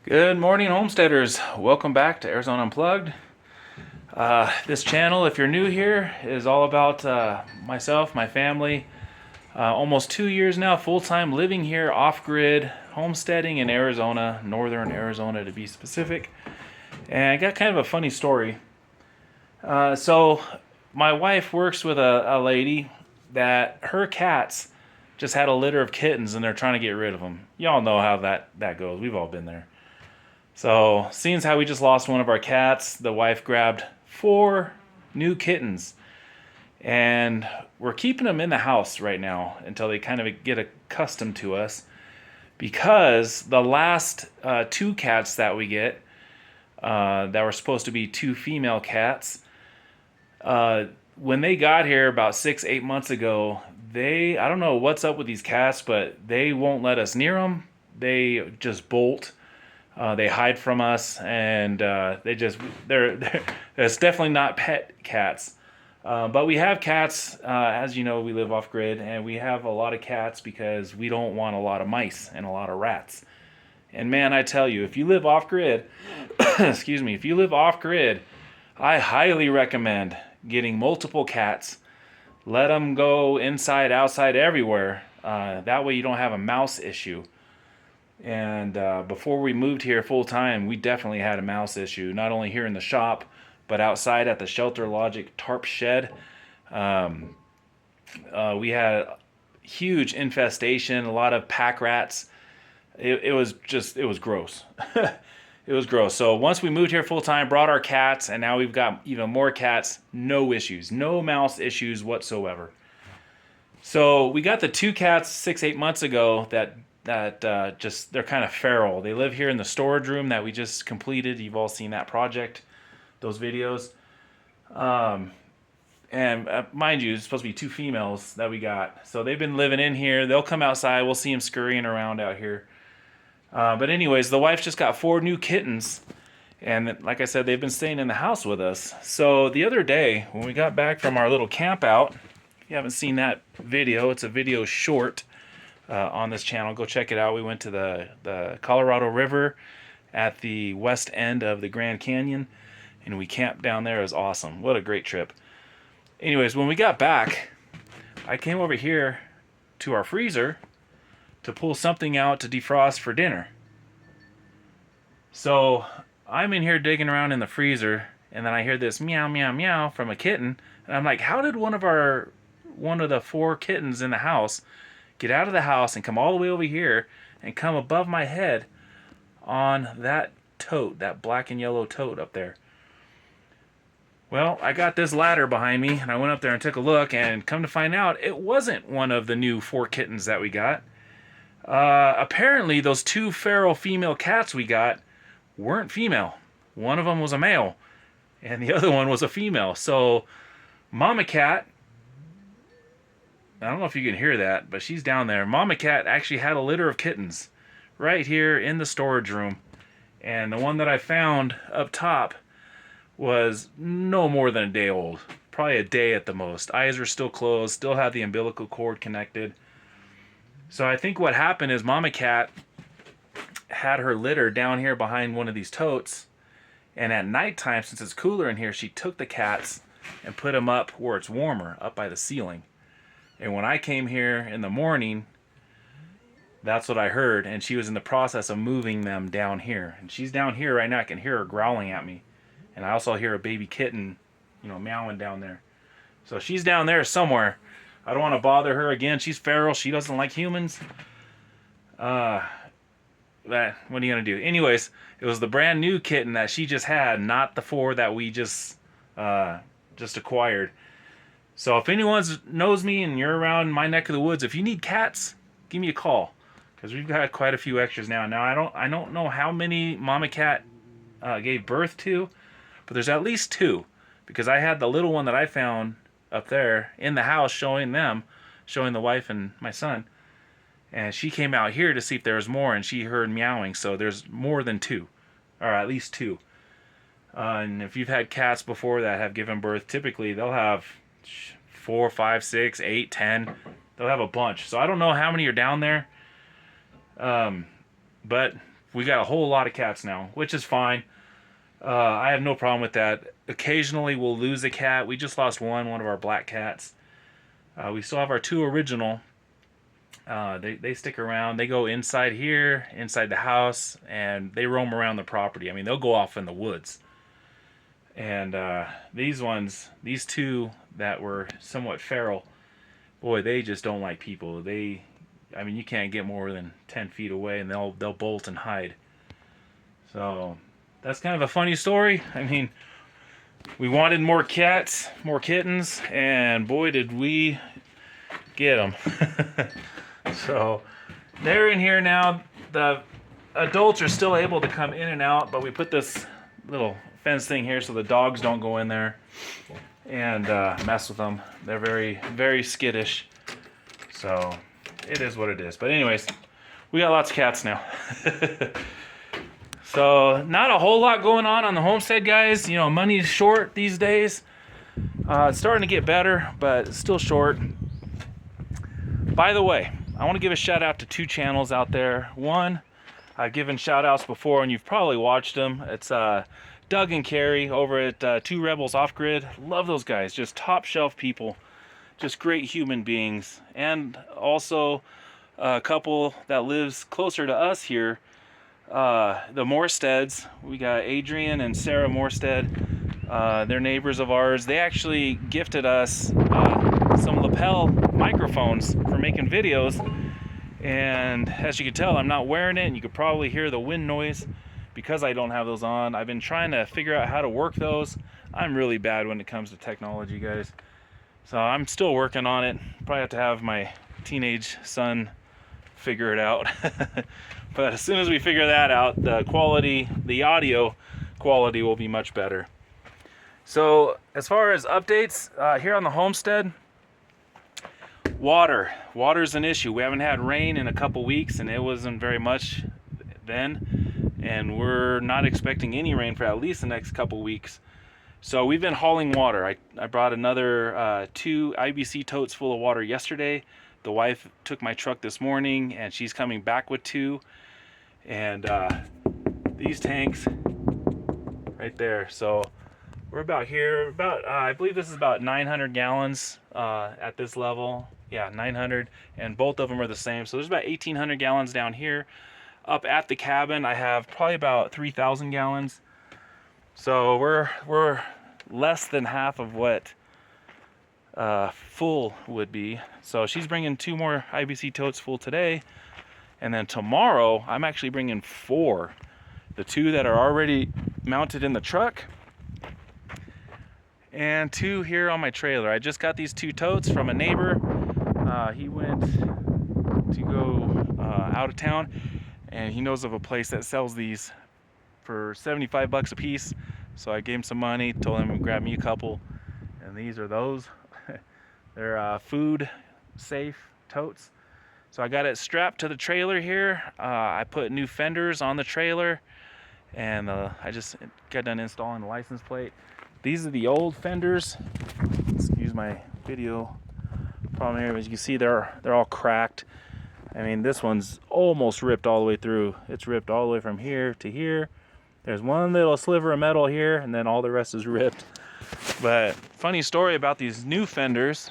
Good morning, homesteaders. Welcome back to Arizona Unplugged. This channel, if you're new here, is all about myself, my family. Almost 2 years now, full-time living here, off-grid, homesteading in Arizona, northern Arizona to be specific. And I got kind of a funny story. So my wife works with a lady that her cats just had a litter of kittens and they're trying to get rid of them. Y'all know how that goes. We've all been there. So, seeing as how we just lost one of our cats, the wife grabbed 4 new kittens. And we're keeping them in the house right now until they kind of get accustomed to us. Because the last 2 cats that we get, that were supposed to be 2 female cats, when they got here about 6, 8 months ago, I don't know what's up with these cats, but they won't let us near them. They just bolt. They hide from us, and they're it's definitely not pet cats. But we have cats, as you know, we live off grid, and we have a lot of cats because we don't want a lot of mice and a lot of rats. And man, I tell you, if you live off grid, excuse me, if you live off grid, I highly recommend getting multiple cats. Let them go inside, outside, everywhere. That way you don't have a mouse issue. And before we moved here full time, we definitely had a mouse issue, not only here in the shop, but outside at the Shelter Logic tarp shed. We had huge infestation, a lot of pack rats. It was gross. It was gross. So once we moved here full time, brought our cats, and now we've got even more cats. No issues, no mouse issues whatsoever. So we got the 2 cats 6, 8 months ago that just they're kind of feral. They live here in the storage room that we just completed. You've all seen that project, those videos. And mind you, it's supposed to be 2 females that we got. So they've been living in here. They'll come outside. We'll see them scurrying around out here. But anyways, the wife just got 4 new kittens. And like I said, they've been staying in the house with us. So the other day, when we got back from our little camp out, if you haven't seen that video, it's a video short on this channel. Go check it out. We went to the Colorado River at the west end of the Grand Canyon, and we camped down there. It was awesome. What a great trip. Anyways, when we got back, I came over here to our freezer to pull something out to defrost for dinner. So I'm in here digging around in the freezer, and then I hear this meow, meow, meow from a kitten, and I'm like, how did one of the 4 kittens in the house get out of the house and come all the way over here and come above my head on that tote, that black and yellow tote up there? Well, I got this ladder behind me, and I went up there and took a look, and come to find out, it wasn't one of the new 4 kittens that we got. Apparently, those 2 feral female cats we got weren't female. One of them was a male, and the other one was a female. So, Mama Cat, I don't know if you can hear that, but she's down there. Mama Cat actually had a litter of kittens right here in the storage room. And the one that I found up top was no more than a day old. Probably a day at the most. Eyes were still closed, still had the umbilical cord connected. So I think what happened is Mama Cat had her litter down here behind one of these totes. And at nighttime, since it's cooler in here, she took the cats and put them up where it's warmer, up by the ceiling. And when I came here in the morning, that's what I heard. And she was in the process of moving them down here. And she's down here right now. I can hear her growling at me. And I also hear a baby kitten, meowing down there. So she's down there somewhere. I don't want to bother her again. She's feral. She doesn't like humans. What are you going to do? Anyways, it was the brand new kitten that she just had, not the 4 that we just acquired. So if anyone knows me and you're around my neck of the woods, if you need cats, give me a call, because we've got quite a few extras now. Now I don't know how many Mama Cat gave birth to, but there's at least 2, because I had the little one that I found up there in the house showing the wife and my son, and she came out here to see if there was more, and she heard meowing. So there's more than 2, or at least 2. And if you've had cats before that have given birth, typically they'll have 4, 5, 6, 8, 10. They'll have a bunch. So I don't know how many are down there. But we got a whole lot of cats now, which is fine. I have no problem with that. Occasionally we'll lose a cat. We just lost one of our black cats. We still have our 2 original. They stick around. They go inside here, inside the house, and they roam around the property. I mean, they'll go off in the woods. And these 2 that were somewhat feral, boy, they just don't like people. I mean, you can't get more than 10 feet away, and they'll bolt and hide. So that's kind of a funny story. I mean, we wanted more cats, more kittens, and boy, did we get them. So they're in here now. The adults are still able to come in and out, but we put this little fence thing here so the dogs don't go in there and mess with them. They're very, very skittish. So it is what it is. But anyways, we got lots of cats now. So not a whole lot going on the homestead, guys. You know, money's short these days. It's starting to get better, but it's still short. By the way, I want to give a shout out to 2 channels out there. One, I've given shout outs before and you've probably watched them. It's Doug and Carrie over at 2 Rebels Off Grid. Love those guys, just top shelf people, just great human beings. And also a couple that lives closer to us here, the Moresteds. We got Adrian and Sarah Morested. They're neighbors of ours. They actually gifted us some lapel microphones for making videos, and as you can tell, I'm not wearing it, and you could probably hear the wind noise because I don't have those on. I've been trying to figure out how to work those. I'm really bad when it comes to technology, guys, so I'm still working on it. Probably have to have my teenage son figure it out. But as soon as we figure that out, the audio quality will be much better. So as far as updates here on the homestead, water's an issue. We haven't had rain in a couple weeks, and it wasn't very much then, and we're not expecting any rain for at least the next couple weeks. So we've been hauling water. I brought another 2 IBC totes full of water yesterday. The wife took my truck this morning, and she's coming back with 2. And these tanks right there. So we're about here, I believe this is about 900 gallons at this level. Yeah, 900, and both of them are the same. So there's about 1,800 gallons down here. Up at the cabin, I have probably about 3,000 gallons. So we're less than half of what full would be. So she's bringing 2 more IBC totes full today, and then tomorrow I'm actually bringing 4. The 2 that are already mounted in the truck, and 2 here on my trailer. I just got these 2 totes from a neighbor. He went to go out of town, and he knows of a place that sells these for 75 bucks a piece. So I gave him some money, told him to grab me a couple, and these are those. They're food safe totes. So I got it strapped to the trailer here. I put new fenders on the trailer, and I just got done installing the license plate. These are the old fenders. Excuse my video problem here, as you can see, they're all cracked. I mean, this one's almost ripped all the way through. It's ripped all the way from here to here. There's one little sliver of metal here, and then all the rest is ripped. But funny story about these new fenders.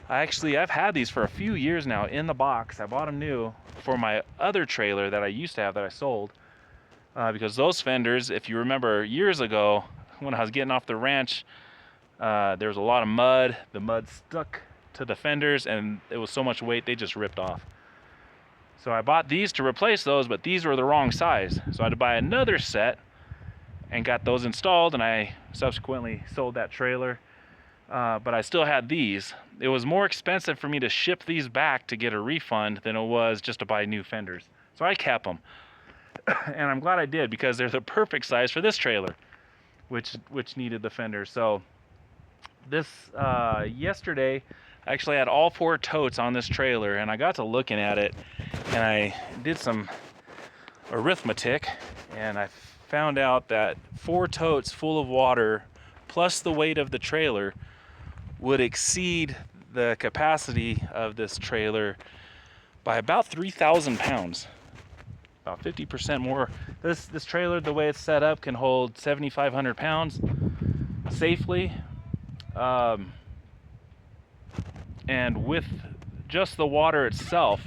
I've had these for a few years now in the box. I bought them new for my other trailer that I used to have that I sold. Because those fenders, if you remember years ago, when I was getting off the ranch, there was a lot of mud. The mud stuck to the fenders, and it was so much weight they just ripped off. So I bought these to replace those, but these were the wrong size. So I had to buy another set and got those installed, and I subsequently sold that trailer. But I still had these. It was more expensive for me to ship these back to get a refund than it was just to buy new fenders. So I kept them. And I'm glad I did, because they're the perfect size for this trailer, which needed the fenders. So this yesterday, I actually had all 4 totes on this trailer, and I got to looking at it, and I did some arithmetic, and I found out that 4 totes full of water plus the weight of the trailer would exceed the capacity of this trailer by about 3,000 pounds. about 50% more. This trailer, the way it's set up, can hold 7,500 pounds safely. And with just the water itself,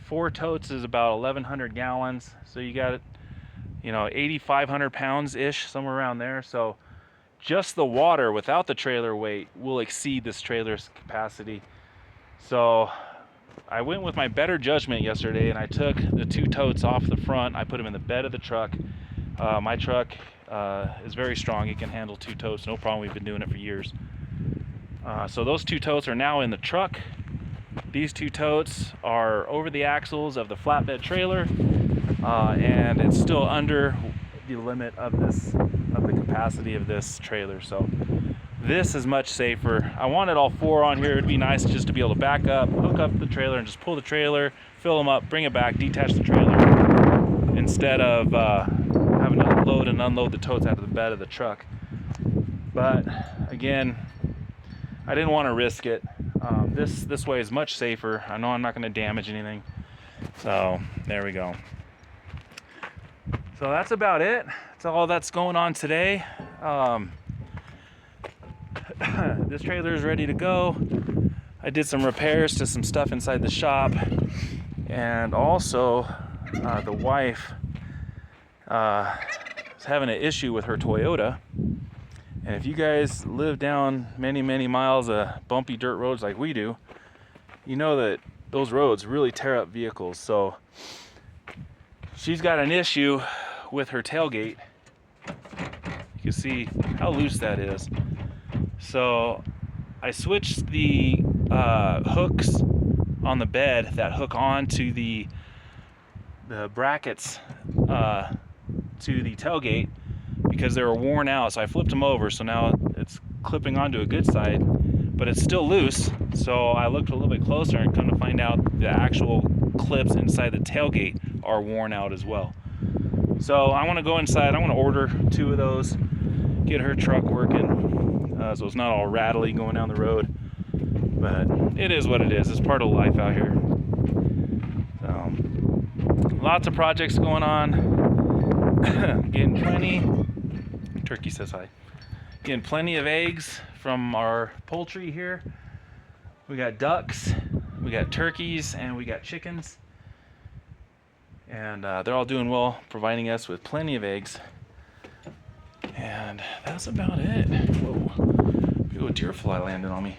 4 totes is about 1,100 gallons. So you got, 8,500 pounds ish, somewhere around there. So just the water without the trailer weight will exceed this trailer's capacity. So I went with my better judgment yesterday, and I took the 2 totes off the front. I put them in the bed of the truck. My truck is very strong. It can handle 2 totes, no problem. We've been doing it for years. So those 2 totes are now in the truck. These 2 totes are over the axles of the flatbed trailer, and it's still under the limit of the capacity of this trailer. So this is much safer. I wanted all 4 on here. It'd be nice just to be able to back up, hook up the trailer, and just pull the trailer, fill them up, bring it back, detach the trailer, instead of having to load and unload the totes out of the bed of the truck. But again, I didn't want to risk it. This way is much safer. I know I'm not going to damage anything. So there we go. So that's about it. That's all that's going on today. This trailer is ready to go. I did some repairs to some stuff inside the shop, and also the wife is having an issue with her Toyota. And if you guys live down many miles of bumpy dirt roads like we do, you know that those roads really tear up vehicles. So she's got an issue with her tailgate. You can see how loose that is. So I switched the hooks on the bed that hook on to the brackets to the tailgate, because they were worn out. So I flipped them over, so now it's clipping onto a good side, but it's still loose. So I looked a little bit closer and come to find out the actual clips inside the tailgate are worn out as well. So I want to go inside. I want to order 2 of those, get her truck working, so it's not all rattly going down the road. But it is what it is. It's part of life out here. So lots of projects going on. Getting plenty. Turkey says hi. Getting plenty of eggs from our poultry here. We got ducks, we got turkeys, and we got chickens. And they're all doing well, providing us with plenty of eggs. And that's about it. Whoa, big old deer fly landed on me.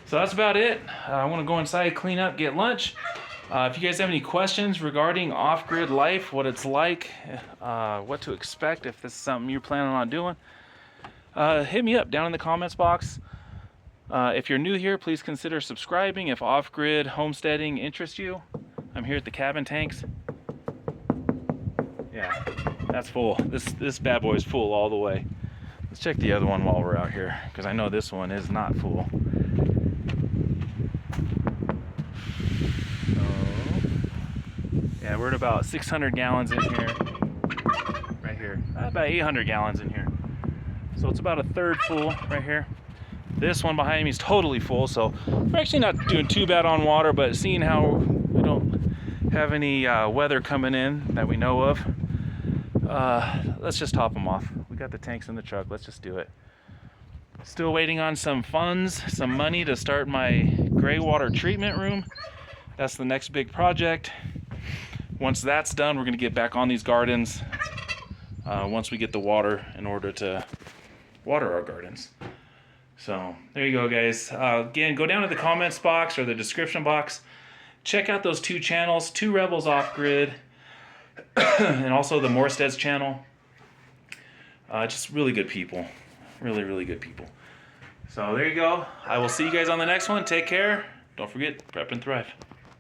So that's about it. I want to go inside, clean up, get lunch. If you guys have any questions regarding off-grid life, what it's like, what to expect if this is something you're planning on doing, hit me up down in the comments box. If you're new here, please consider subscribing if off-grid homesteading interests you. I'm here at the cabin tanks. Yeah, that's full. This bad boy is full all the way. Let's check the other one while we're out here, because I know this one is not full. Yeah, we're at about 600 gallons in here. Right here. About 800 gallons in here. So it's about a third full right here. This one behind me is totally full, so we're actually not doing too bad on water, but seeing how we don't have any weather coming in that we know of, let's just top them off. We got the tanks in the truck. Let's just do it. Still waiting on some funds, some money to start my gray water treatment room. That's the next big project. Once that's done, we're going to get back on these gardens once we get the water in order to water our gardens. So there you go, guys. Again, go down to the comments box or the description box. Check out those 2 channels, 2 Rebels Off Grid, and also the Morested's channel. Just really good people. Really good people. So there you go. I will see you guys on the next one. Take care. Don't forget, prep and thrive.